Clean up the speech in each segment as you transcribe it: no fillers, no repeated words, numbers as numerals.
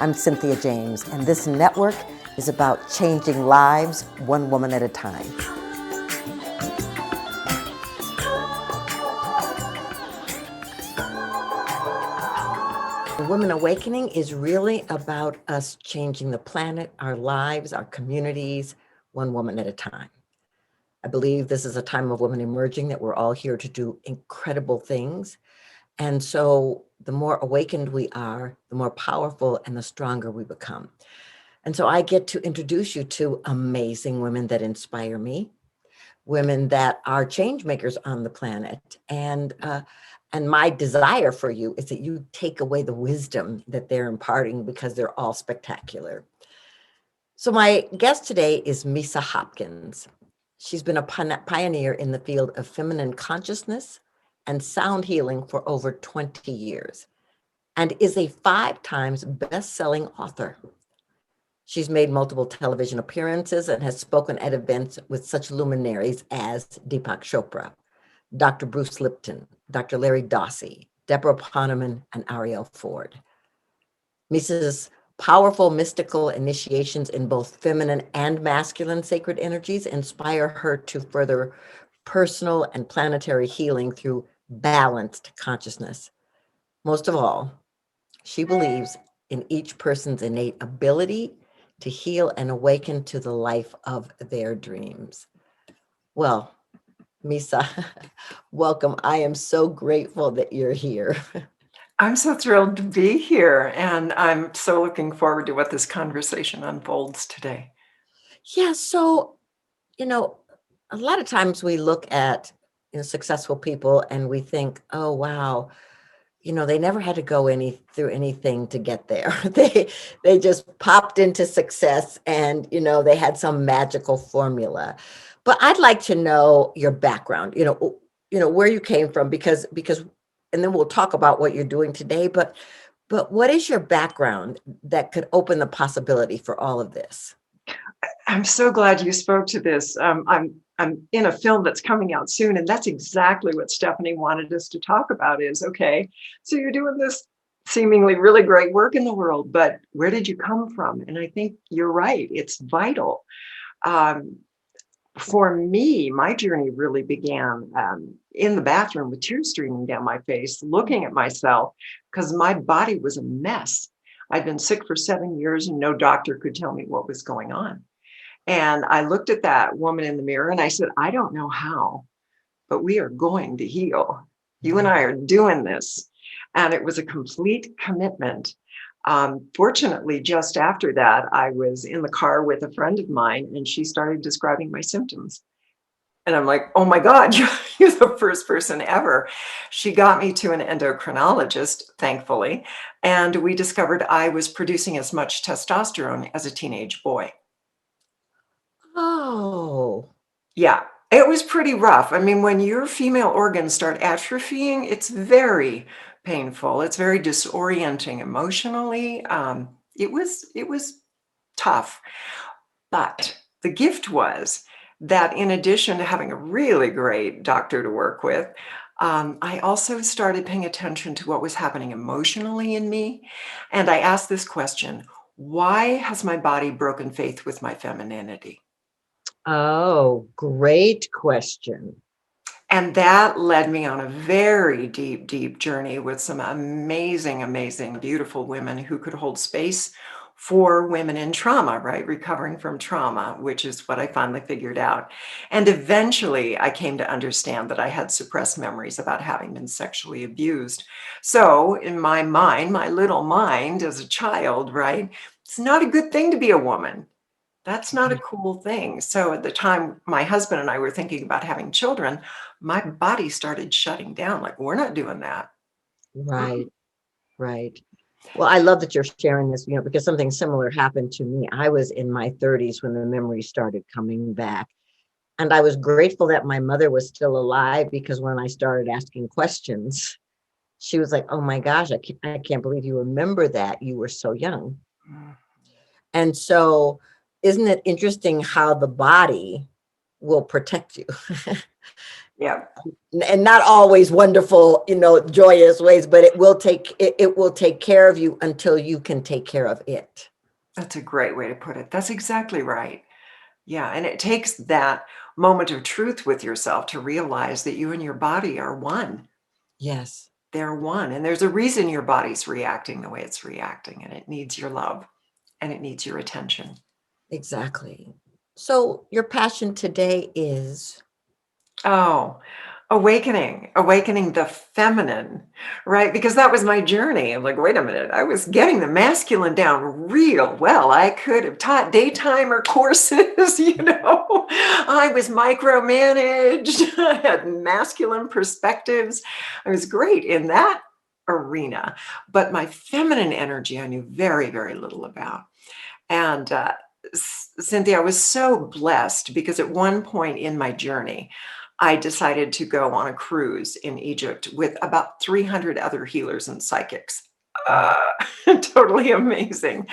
I'm Cynthia James, and this network is about changing lives one woman at a time. Women Awakening is really about us changing the planet, our lives, our communities, one woman at a time. I believe this is a time of women emerging, that we're all here to do incredible things. And so the more awakened we are, the more powerful and the stronger we become. And so I get to introduce you to amazing women that inspire me, women that are change makers on the planet. And my desire for you is that you take away the wisdom that they're imparting, because they're all spectacular. So my guest today is Misa Hopkins. She's been a pioneer in the field of feminine consciousness and sound healing for over 20 years, and is a 5 times best-selling author. She's made multiple television appearances and has spoken at events with such luminaries as Deepak Chopra, Dr. Bruce Lipton, Dr. Larry Dossey, Deborah Poneman, and Ariel Ford. Misa's powerful mystical initiations in both feminine and masculine sacred energies inspire her to further personal and planetary healing through balanced consciousness. Most of all, she believes in each person's innate ability to heal and awaken to the life of their dreams. Well, Misa, welcome. I am so grateful that you're here. I'm so thrilled to be here, and I'm so looking forward to what this conversation unfolds today. Yeah, so, a lot of times we look at successful people and we think, oh, wow, they never had to go through anything to get there. They just popped into success, and they had some magical formula. But I'd like to know your background, where you came from, because and then we'll talk about what you're doing today, but what is your background that could open the possibility for all of this? I'm so glad you spoke to this. I'm in a film that's coming out soon, and that's exactly what Stephanie wanted us to talk about is, okay, so you're doing this seemingly really great work in the world, but where did you come from? And I think you're right. It's vital. For me, my journey really began in the bathroom with tears streaming down my face, looking at myself, because my body was a mess. I'd been sick for 7 years and no doctor could tell me what was going on. And I looked at that woman in the mirror and I said, I don't know how, but we are going to heal. You and I are doing this. And it was a complete commitment. Fortunately, just after that, I was in the car with a friend of mine and she started describing my symptoms. And I'm like, oh my God, you're the first person ever. She got me to an endocrinologist, thankfully, and we discovered I was producing as much testosterone as a teenage boy. Oh. Yeah, it was pretty rough. I mean, when your female organs start atrophying, it's very painful. It's very disorienting emotionally. It was tough. But the gift was that in addition to having a really great doctor to work with, I also started paying attention to what was happening emotionally in me. And I asked this question: why has my body broken faith with my femininity? Oh, great question. And that led me on a very deep, deep journey with some amazing, amazing, beautiful women who could hold space for women in trauma, right? Recovering from trauma, which is what I finally figured out. And eventually I came to understand that I had suppressed memories about having been sexually abused. So in my mind, my little mind as a child, right? It's not a good thing to be a woman. That's not a cool thing. So at the time my husband and I were thinking about having children, my body started shutting down. Like, we're not doing that. Right, right. Well, I love that you're sharing this, because something similar happened to me. I was in my 30s when the memories started coming back. And I was grateful that my mother was still alive, because when I started asking questions, she was like, oh my gosh, I can't believe you remember that. You were so young. Mm. And so, isn't it interesting how the body will protect you? Yeah. And not always wonderful, joyous ways, but it will take care of you until you can take care of it. That's a great way to put it. That's exactly right. Yeah. And it takes that moment of truth with yourself to realize that you and your body are one. Yes, They're one. And there's a reason your body's reacting the way it's reacting, and it needs your love and it needs your attention. exactly. So your passion today is? Oh, awakening the feminine, right? Because that was my journey. I'm like, wait a minute, I was getting the masculine down real well. I could have taught daytimer courses, I was micromanaged. I had masculine perspectives. I was great in that arena, but my feminine energy, I knew very, very little about. And Cynthia, I was so blessed because at one point in my journey, I decided to go on a cruise in Egypt with about 300 other healers and psychics. Wow. Totally amazing.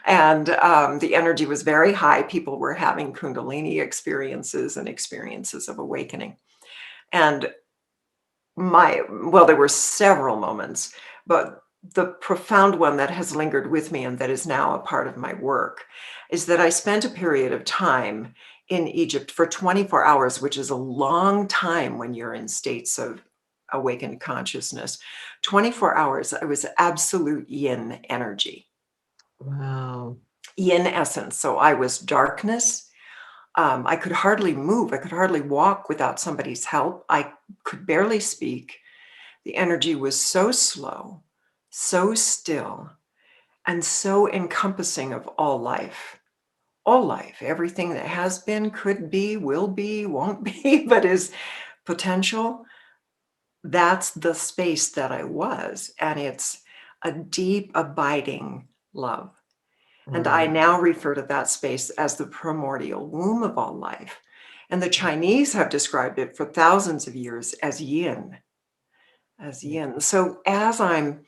And the energy was very high. People were having Kundalini experiences and experiences of awakening. And there were several moments, but the profound one that has lingered with me and that is now a part of my work is that I spent a period of time in Egypt for 24 hours, which is a long time when you're in states of awakened consciousness. 24 hours, I was absolute yin energy, Wow. yin essence. So I was darkness. I could hardly move. I could hardly walk without somebody's help. I could barely speak. The energy was so slow, so still, and so encompassing of all life, everything that has been, could be, will be, won't be, but is potential. That's the space that I was. And it's a deep, abiding love. And I Right. now refer to that space as the primordial womb of all life. And the Chinese have described it for thousands of years as yin, as Yeah. yin. So as I'm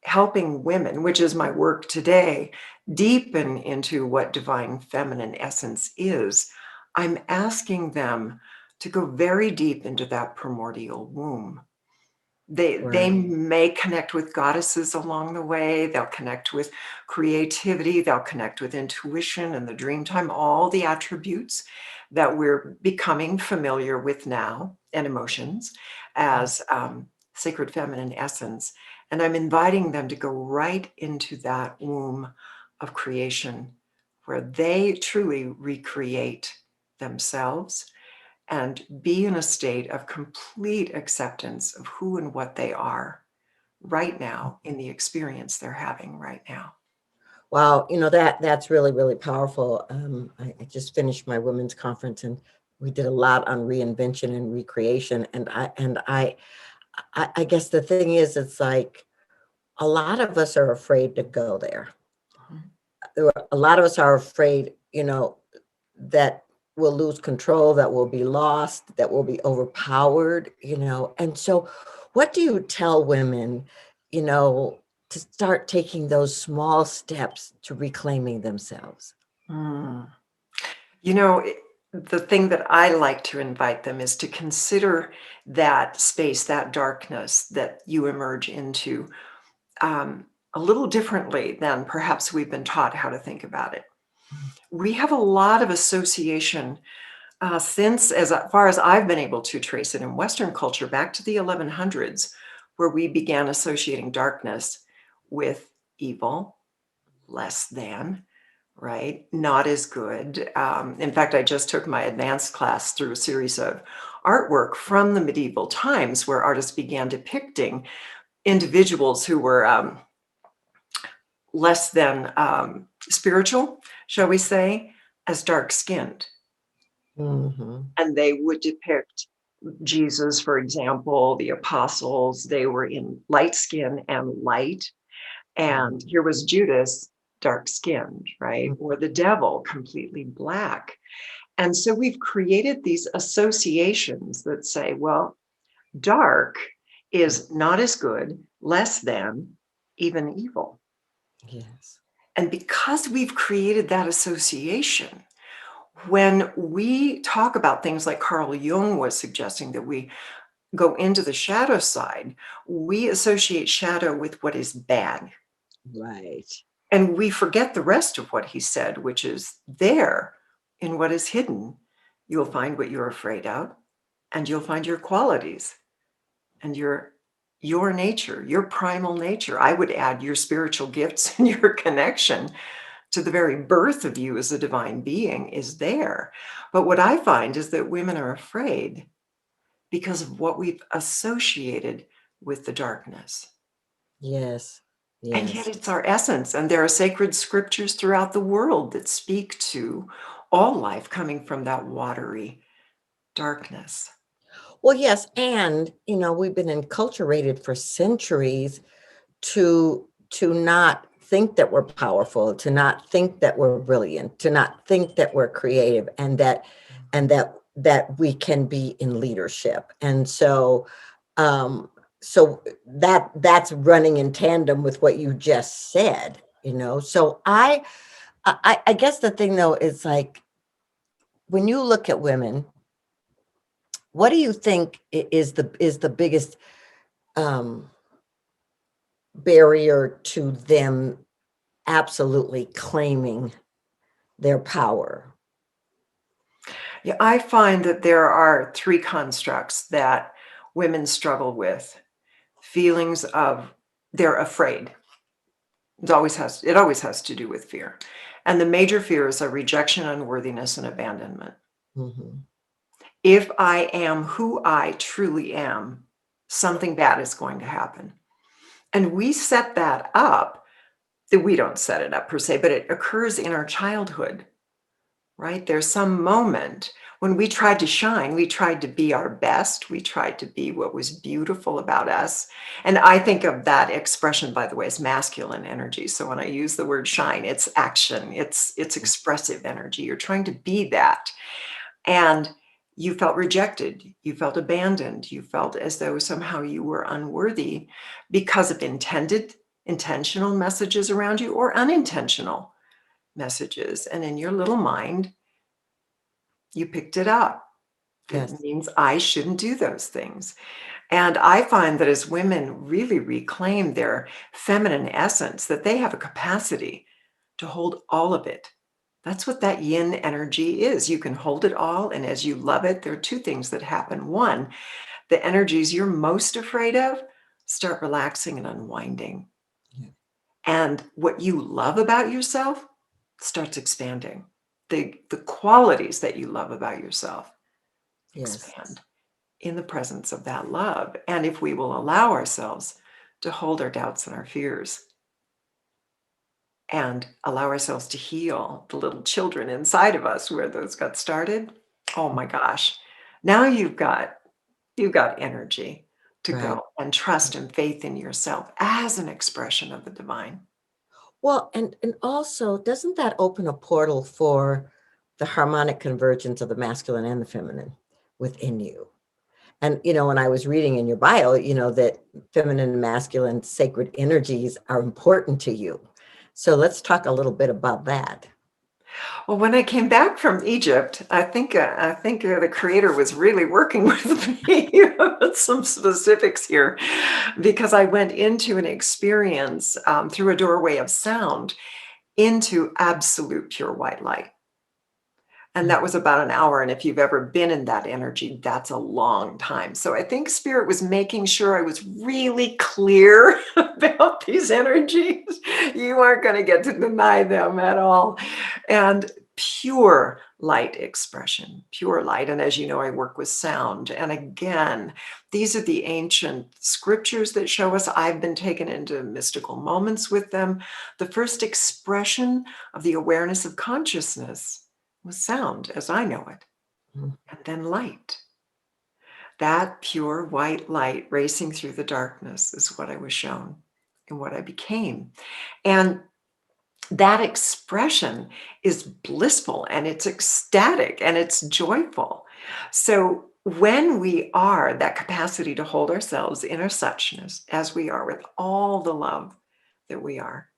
helping women, which is my work today, deepen into what divine feminine essence is, I'm asking them to go very deep into that primordial womb. They Right. may connect with goddesses along the way. They'll connect with creativity. They'll connect with intuition and the dream time, all the attributes that we're becoming familiar with now, and emotions as sacred feminine essence. And I'm inviting them to go right into that womb of creation where they truly recreate themselves and be in a state of complete acceptance of who and what they are right now in the experience they're having right now. Wow, that's really, really powerful. I just finished my women's conference and we did a lot on reinvention and recreation. And I guess the thing is, it's like a lot of us are afraid to go there. Mhm. A lot of us are afraid, that we'll lose control, that we'll be lost, that we'll be overpowered. And so, what do you tell women, you know, to start taking those small steps to reclaiming themselves? Mm. You know, the thing that I like to invite them is to consider that space, that darkness that you emerge into a little differently than perhaps we've been taught how to think about it. We have a lot of association since, as far as I've been able to trace it in Western culture, back to the 1100s, where we began associating darkness with evil, less than, right? Not as good. In fact, I just took my advanced class through a series of artwork from the medieval times where artists began depicting individuals who were less than spiritual, shall we say, as dark skinned. Mhm. And they would depict Jesus, for example, the apostles, they were in light skin and light. And here was Judas, dark skinned, right? Mhm. Or the devil, completely black. And so we've created these associations that say, well, dark is not as good, less than, even evil. Yes. And because we've created that association, When we talk about things like Carl Jung was suggesting that we go into the shadow side, we associate shadow with what is bad. Right. And we forget the rest of what he said, which is there in what is hidden. You'll find what you're afraid of, and you'll find your qualities and your nature, your primal nature. I would add your spiritual gifts and your connection to the very birth of you as a divine being is there. But what I find is that women are afraid because of what we've associated with the darkness. Yes. And yet Yes. it's our essence. And there are sacred scriptures throughout the world that speak to all life coming from that watery darkness. Well, yes, and we've been enculturated for centuries to not think that we're powerful, to not think that we're brilliant, to not think that we're creative, and that we can be in leadership. And um, so that's running in tandem with what you just said. So I guess the thing though is like when you look at women, what do you think is the biggest um, barrier to them absolutely claiming their power? Yeah, I find that there are three constructs that women struggle with. Feelings of they're afraid. It always has to do with fear. And the major fears are rejection, unworthiness, and abandonment. Mhm. If I am who I truly am, something bad is going to happen. And we set that up, that we don't set it up per se, but it occurs in our childhood, right? There's some moment when we tried to shine, we tried to be our best, we tried to be what was beautiful about us. And I think of that expression, by the way, as masculine energy. So when I use the word shine, it's action, it's expressive energy. You're trying to be that. And you felt rejected, you felt abandoned, you felt as though somehow you were unworthy because of intentional messages around you or unintentional messages. And in your little mind, you picked it up. It Yes. means I shouldn't do those things. And I find that as women really reclaim their feminine essence, that they have a capacity to hold all of it. That's what that yin energy is. You can hold it all. And as you love it, there are two things that happen. One, the energies you're most afraid of start relaxing and unwinding. Yeah. And what you love about yourself starts expanding. The qualities that you love about yourself Yes. expand in the presence of that love. And if we will allow ourselves to hold our doubts and our fears and allow ourselves to heal the little children inside of us where those got started, oh my gosh, now you've got energy to Right. go and trust and faith in yourself as an expression of the divine. Well, and also, doesn't that open a portal for the harmonic convergence of the masculine and the feminine within you? And when I was reading in your bio, that feminine and masculine sacred energies are important to you. So let's talk a little bit about that. Well, when I came back from Egypt, I think the creator was really working with me with some specifics here, because I went into an experience through a doorway of sound into absolute pure white light. And Mm. that was about an hour. And if you've ever been in that energy, that's a long time. So I think Spirit was making sure I was really clear about these energies. You aren't going to get to deny them at all. And pure light expression, pure light. And as you know, I work with sound. And again, these are the ancient scriptures that show us. I've been taken into mystical moments with them. The first expression of the awareness of consciousness was sound as I know it, Mm. and then light. That pure white light racing through the darkness is what I was shown and what I became. And that expression is blissful and it's ecstatic and it's joyful. So when we are that capacity to hold ourselves in our suchness as we are with all the love that we are,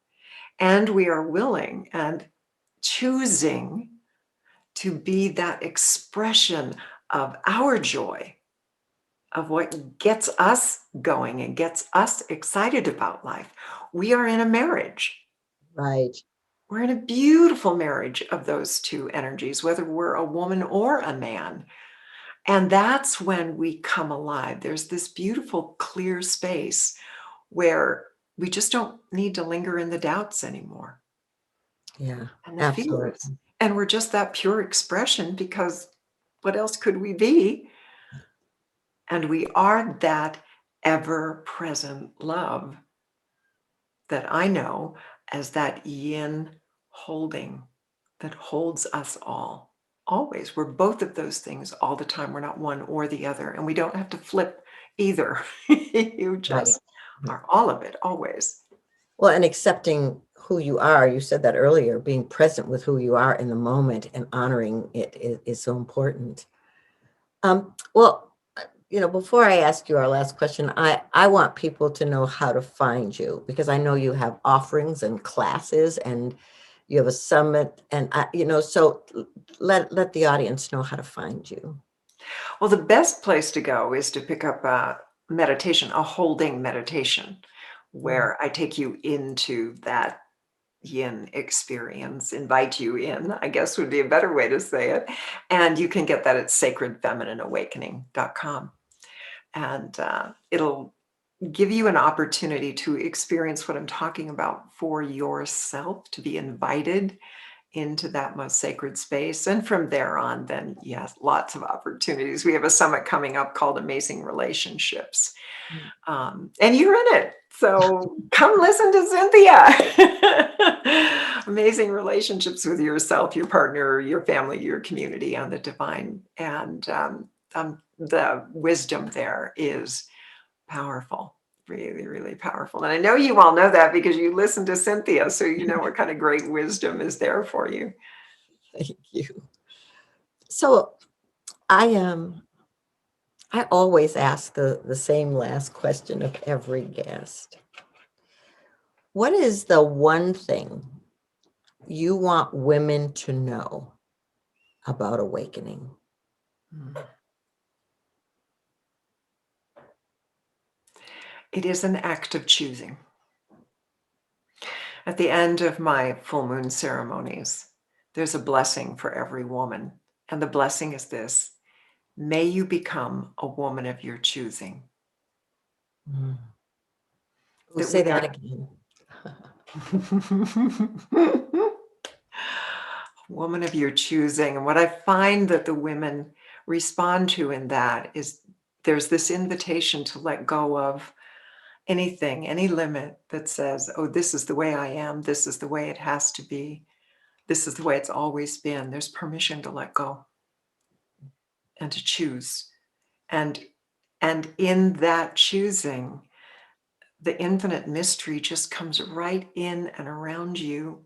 and we are willing and choosing to be that expression of our joy, of what gets us going and gets us excited about life. We are in a marriage. Right. We're in a beautiful marriage of those two energies, whether we're a woman or a man. And that's when we come alive. There's this beautiful, clear space where we just don't need to linger in the doubts anymore Yeah, and the fears. absolutely. And we're just that pure expression because what else could we be? And we are that ever present love that I know as that yin holding that holds us all. Always. We're both of those things all the time. We're not one or the other. And we don't have to flip either. You Right. just are all of it, always. Well, and accepting who you are, you said that earlier, being present with who you are in the moment and honoring it is so important. Well, before I ask you our last question, I want people to know how to find you because I know you have offerings and classes and you have a summit and so let the audience know how to find you. Well, the best place to go is to pick up a meditation, a holding meditation, Mm. where I take you into that yin experience, invite you in, I guess would be a better way to say it. And you can get that at sacredfemininawakening.com. And it'll give you an opportunity to experience what I'm talking about for yourself, to be invited into that most sacred space. And from there on, then, yes, lots of opportunities. We have a summit coming up called Amazing Relationships. Mm. And you're in it. So come listen to Cynthia. Amazing relationships with yourself, your partner, your family, your community, and the divine. And the wisdom there is powerful, really, really powerful. And I know you all know that because you listen to Cynthia, so you know what kind of great wisdom is there for you. Thank you. So I always ask the same last question of every guest. What is the one thing you want women to know about awakening? It is an act of choosing. At the end of my full moon ceremonies, there's a blessing for every woman. And the blessing is this: may you become a woman of your choosing. Mm. Oh, That say we that are again. woman of your choosing. And what I find that the women respond to in that is there's this invitation to let go of anything, any limit that says, oh, this is the way I am. This is the way it has to be. This is the way it's always been. There's permission to let go and to choose. And in that choosing, the infinite mystery just comes right in and around you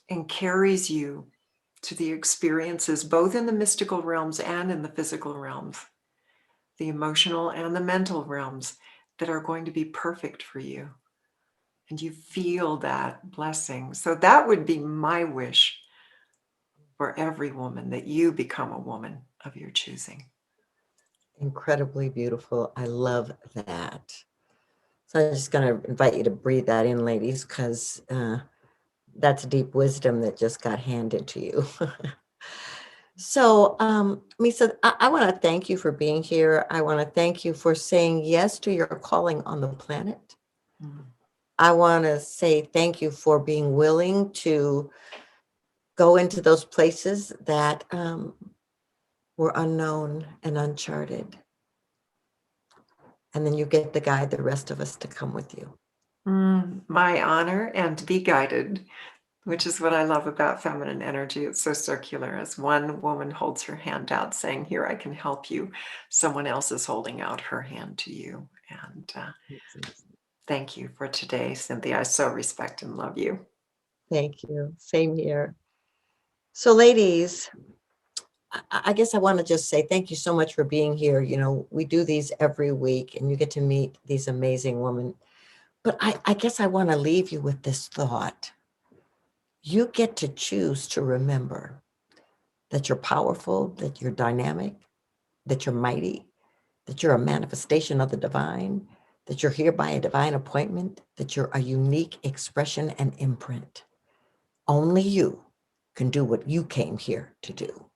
and carries you to the experiences, both in the mystical realms and in the physical realms, the emotional and the mental realms that are going to be perfect for you. And you feel that blessing. So that would be my wish for every woman, that you become a woman of your choosing. Incredibly beautiful. I love that. So I'm just going to invite you to breathe that in, ladies, because that's deep wisdom that just got handed to you. So, Misa, I want to thank you for being here. I want to thank you for saying yes to your calling on the planet. Mm. I want to say thank you for being willing to go into those places that were unknown and uncharted. And then you get to guide the rest of us to come with you. My honor, and to be guided, which is what I love about feminine energy. It's so circular. As one woman holds her hand out saying, here, I can help you, someone else is holding out her hand to you. And thank you for today, Cynthia. I so respect and love you. Thank you. Same here. So, ladies, I guess I want to just say thank you so much for being here. We do these every week and you get to meet these amazing women. But I guess I want to leave you with this thought. You get to choose to remember that you're powerful, that you're dynamic, that you're mighty, that you're a manifestation of the divine, that you're here by a divine appointment, that you're a unique expression and imprint. Only you can do what you came here to do.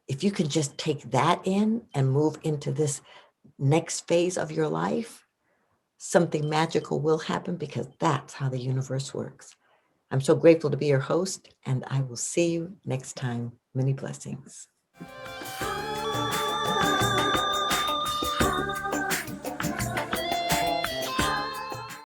If you can just take that in and move into this next phase of your life, something magical will happen, because that's how the universe works. I'm so grateful to be your host, and I will see you next time. Many blessings.